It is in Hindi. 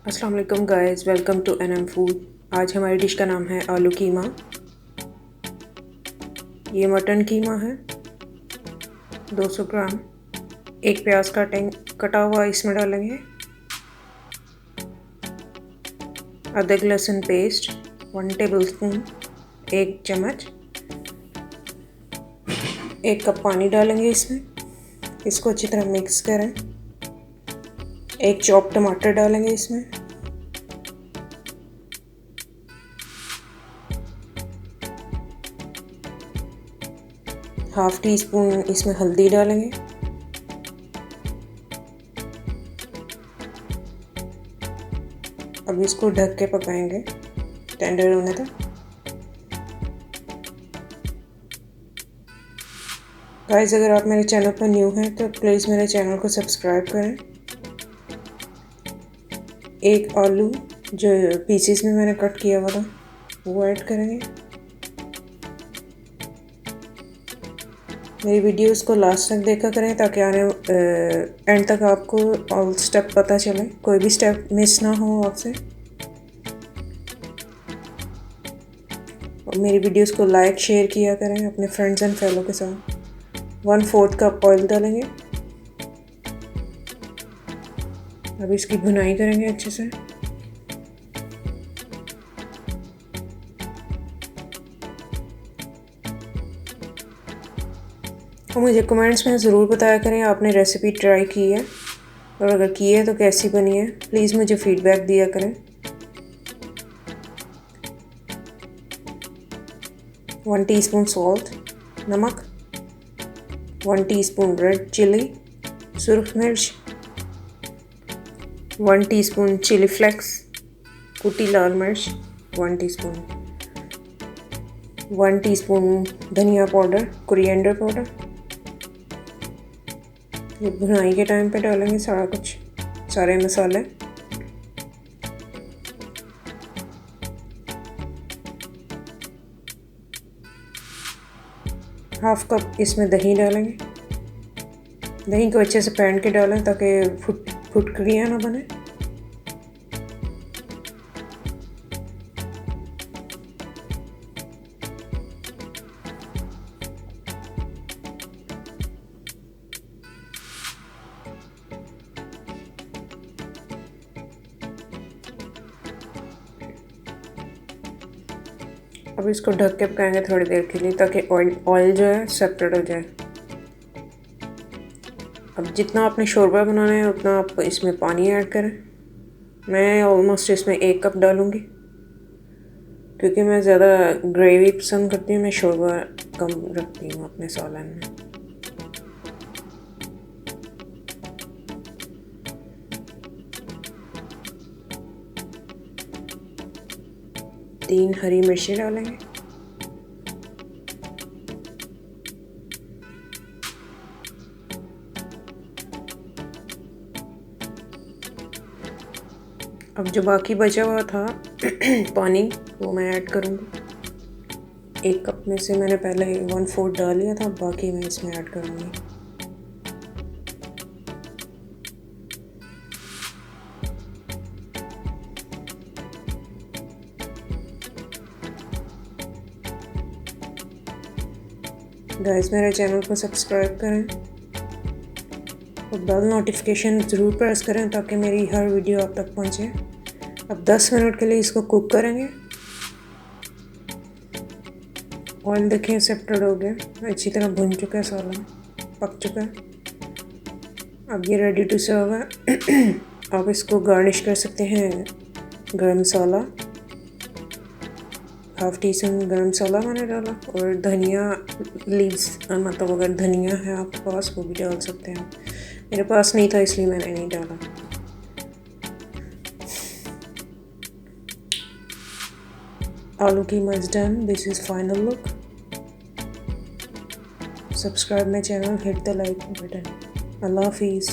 अस्सलाम वालेकुम गाइस, वेलकम टू NMFood। आज हमारी डिश का नाम है आलू कीमा। ये मटन कीमा है 200 ग्राम। एक प्याज कटा हुआ इसमें डालेंगे। अदरक लहसुन पेस्ट 1 टेबलस्पून, 1 चम्मच। 1 कप पानी डालेंगे इसमें। इसको अच्छी तरह मिक्स करें। 1 चॉप टमाटर डालेंगे इसमें। हाफ टी स्पून इसमें हल्दी डालेंगे। अब इसको ढक के पकाएंगे टेंडर होने तक। गाइस, अगर आप मेरे चैनल पर न्यू हैं तो प्लीज़ मेरे चैनल को सब्सक्राइब करें। 1 आलू जो पीसेस में मैंने कट किया हुआ था वो ऐड करेंगे। मेरी वीडियोस को लास्ट तक देखा करें ताकि एंड तक आपको ऑल स्टेप पता चले, कोई भी स्टेप मिस ना हो आपसे। और मेरी वीडियोस को लाइक शेयर किया करें अपने फ्रेंड्स एंड फैलो के साथ। 1/4 कप ऑयल डालेंगे। अब इसकी भुनाई करेंगे अच्छे से। और मुझे कमेंट्स में ज़रूर बताया करें आपने रेसिपी ट्राई की है, और अगर की है तो कैसी बनी है। प्लीज़ मुझे फीडबैक दिया करें। 1 टीस्पून सॉल्ट, नमक। 1 टीस्पून रेड चिली सुरख मिर्च। 1 टीस्पून चिली फ्लेक्स कुटी लाल मिर्च 1 टीस्पून। 1 टीस्पून धनिया पाउडर कोरिएंडर पाउडर। ये भुनाई के टाइम पे डालेंगे सारे मसाले। हाफ कप इसमें दही डालेंगे। दही को अच्छे से फेंट के डालें ताकि फुटकरियाँ ना बने। अब इसको ढक के पकाएंगे थोड़ी देर के लिए ताकि ऑयल जो है सेपरेट हो जाए। अब जितना आपने शोरबा बनाना है उतना आप इसमें पानी ऐड करें। मैं ऑलमोस्ट इसमें 1 कप डालूँगी क्योंकि मैं ज़्यादा ग्रेवी पसंद करती हूँ। मैं शोरबा कम रखती हूँ अपने सालन में। तीन हरी मिर्ची डालेंगे। अब जो बाकी बचा हुआ था पानी वो मैं ऐड करूँगी। 1 कप में से मैंने पहले 1/4 डाल लिया था, बाकी मैं इसमें ऐड करूँगी। गाइस, मेरे चैनल को सब्सक्राइब करें और बेल नोटिफिकेशन ज़रूर प्रेस करें ताकि मेरी हर वीडियो आप तक पहुंचे। अब 10 मिनट के लिए इसको कुक करेंगे। ऑयल देखें सेपरेट हो गया, अच्छी तरह भुन चुका है, सालन पक चुका है। अब ये रेडी टू सर्व है। आप इसको गार्निश कर सकते हैं गरम मसाला, हाफ टी स्पून गरम मसाला मैंने डाला, और धनिया लीव्स, मतलब अगर धनिया है आपके पास वो भी डाल सकते हैं। मेरे पास नहीं था इसलिए मैंने नहीं डाला। Aloo keema is done. This is final look. Subscribe my channel, hit the like button. अल्लाह हाफिज़।